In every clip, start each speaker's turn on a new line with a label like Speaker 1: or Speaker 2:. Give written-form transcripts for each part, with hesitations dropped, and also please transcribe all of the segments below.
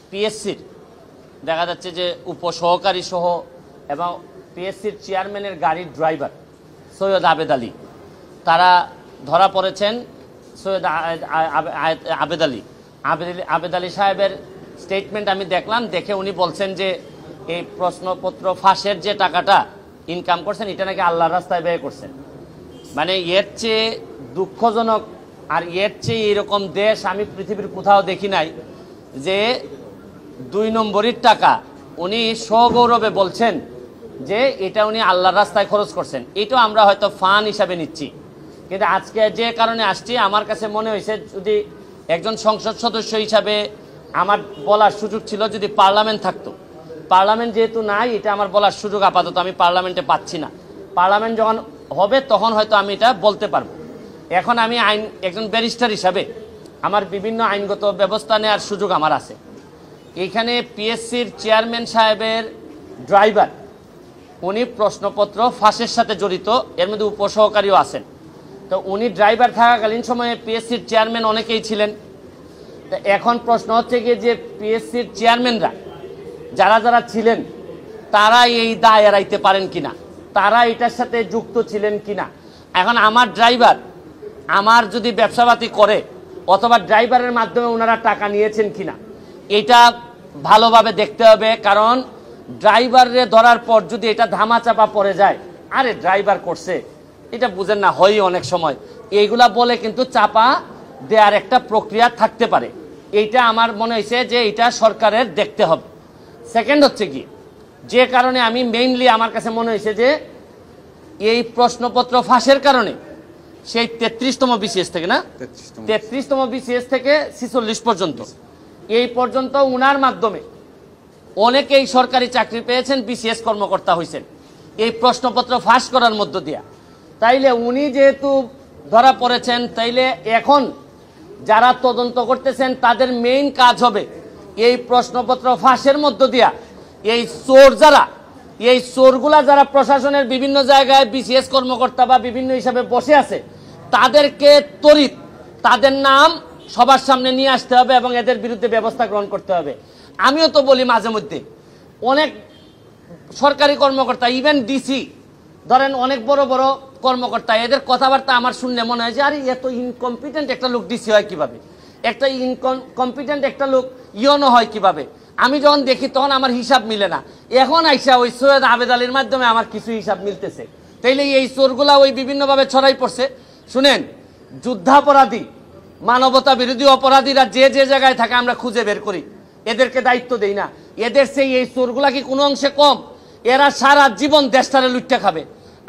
Speaker 1: পিএসসির দেখা যাচ্ছে যে উপসহকারী সহ এবং পিএসসির চেয়ারম্যানের গাড়ির ড্রাইভার সৈয়দ আবেদ আলী, তারা ধরা পড়েছেন। সৈয়দ আবেদ আলী সাহেবের স্টেটমেন্ট আমি দেখলাম, দেখে উনি বলছেন যে এই প্রশ্নপত্র ফাঁসের যে টাকাটা ইনকাম করছেন এটা নাকি আল্লাহর রাস্তায় ব্যয় করছেন। মানে এর চেয়ে দুঃখজনক আর এর চেয়ে এরকম দেশ আমি পৃথিবীর কোথাও দেখি নাই যে 2 নম্বরের টাকা উনি সগৌরবে বলছেন যে এটা উনি আল্লাহর রাস্তায় খরচ করছেন। এটাও আমরা হয়তো ফান হিসাবে নিচ্ছি, কিন্তু আজকে যে কারণে আসছি আমার কাছে মনে হয়েছে যদি একজন সংসদ সদস্য হিসাবে আমার বলার সুযোগ ছিল, যদি পার্লামেন্ট থাকতো। পার্লামেন্ট যেহেতু নাই, এটা আমার বলার সুযোগ আপাতত আমি পার্লামেন্টে পাচ্ছি না। পার্লামেন্ট যখন হবে তখন হয়তো আমি এটা বলতে পারবো। এখন আমি একজন ব্যারিস্টার হিসাবে আমার বিভিন্ন আইনগত ব্যবস্থা নেওয়ার সুযোগ আমার আছে। এইখানে পিএসসির চেয়ারম্যান সাহেবের ড্রাইভার উনি প্রশ্নপত্র ফাঁসের সাথে জড়িত, এর মধ্যে উপসহকারীও আছেন। তো উনি ড্রাইভার থাকাকালীন সময়ে পিএসসির চেয়ারম্যান অনেকেই ছিলেন। তো এখন প্রশ্ন হচ্ছে গিয়ে যে পিএসসির চেয়ারম্যানরা যারা যারা ছিলেন তারা এই দায় এড়াইতে পারেন কিনা, তারা এটার সাথে যুক্ত ছিলেন কিনা। এখন আমার ড্রাইভার আমার যদি ব্যবসাপাতি করে অথবা ড্রাইভারের মাধ্যমে ওনারা টাকা নিয়েছেন কিনা এটা ভালোভাবে দেখতে হবে। কারণ ড্রাইভারে ধরার পর যদি এটা ধামাচাপা পড়ে যায়, আরে ড্রাইভার করছে এটা বুঝেন না, হয় অনেক সময় এইগুলা বলে কিন্তু চাপা দেওয়ার একটা প্রক্রিয়া থাকতে পারে। এইটা আমার মনে হয়েছে যে এটা সরকারের দেখতে হবে। সেকেন্ড হচ্ছে কি, যে কারণে আমি মেইনলি আমার কাছে মনে হয়েছে যে এই প্রশ্নপত্র ফাঁসের কারণে সেই 33তম বিসিএস থেকে না 33তম বিসিএস থেকে 46 পর্যন্ত এই পর্যন্ত উনার মাধ্যমে অনেকেই সরকারি চাকরি পেয়েছেন, বিসিএস কর্মকর্তা হয়েছেন এই প্রশ্নপত্র ফাঁস করার মধ্য দিয়া। তাইলে উনি যেহেতু ধরা পড়েছেন, তাইলে এখন যারা তদন্ত করতেছেন তাদের মেইন কাজ হবে এই প্রশ্নপত্র ফাঁসের মধ্য দিয়া এই চোর যারা, এই চোরগুলা যারা প্রশাসনের বিভিন্ন জায়গায় বিসিএস কর্মকর্তা বা বিভিন্ন হিসাবে বসে আছে তাদেরকে ত্বরিত তাদের নাম সবার সামনে নিয়ে আসতে হবে এবং এদের বিরুদ্ধে ব্যবস্থা গ্রহণ করতে হবে। আমিও তো বলি মাঝে মধ্যে অনেক সরকারি কর্মকর্তা, ইভেন ডিসি ধরেন অনেক বড় বড় কর্মকর্তা, এদের কথাবার্তা আমার শুনলে মনে হয় যে আরে এত ইনকম্পিটেন্ট একটা লোক ডিসি হয় কিভাবে, একটা ইনকম্পিটেন্ট একটা লোক ইয়নো হয় কিভাবে। আমি যখন দেখি তখন আমার হিসাব মিলে না। এখন আইসা ওই সৈয়দ আবেদ আলীর মাধ্যমে আমার কিছু হিসাব মিলতেছে। তাইলে এই চোরগুলা ওই বিভিন্নভাবে ছড়াই পড়ছে। শুনেন, যুদ্ধাপরাধী মানবতা বিরোধী অপরাধীরা যে যে জায়গায় থাকে আমরা খুঁজে বের করি, এদেরকে দায়িত্ব দেই না। এদের সেই এই চোরগুলা কি কোনো অংশে কম? এরা সারা জীবন দেশটারে লুটটা খাবে।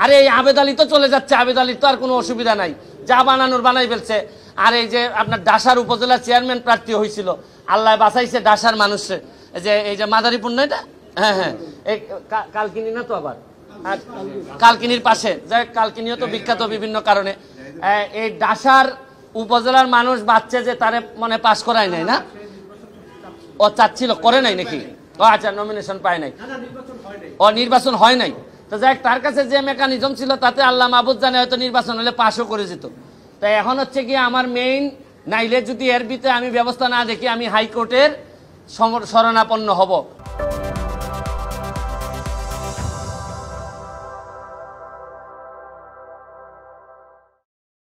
Speaker 1: আরে এই আবেদ আলী তো চলে যাচ্ছে, আবেদ আলীর তো আর কোনো অসুবিধা নাই, যা বানানোর বানাই ফেলছে। আর এই যে আপনার ডাসার উপজেলা চেয়ারম্যান প্রার্থী হয়েছিল, আল্লাহ বাঁচাইছে ডাসার মানুষে, যে এই যে মাদারীপুর না এটা, হ্যাঁ হ্যাঁ, এই কালকিনি না তো আবার কালকিনির পাশে, যাই কালকিনিও তো বিখ্যাত বিভিন্ন কারণে। এই ডাসার উপজেলার মানুষ বাচ্চা যে তারে মানে পাস করায় নাই না, ও চাচ্ছিল করে নাই নাকি, ও আচ্ছা নমিনেশন পায় নাই, ও নির্বাচন হয় নাই। তো যাই তার কাছে যে মেকানিজম ছিল তাতে আল্লাহ মাহবুদ জানে হয়তো নির্বাচন হলে পাশও করে যেত। তাই এখন হচ্ছে কি আমার মেইন, নাইলে যদি এর ভিতরে আমি ব্যবস্থা না দেখি আমি হাইকোর্টের শরণাপন্ন হব।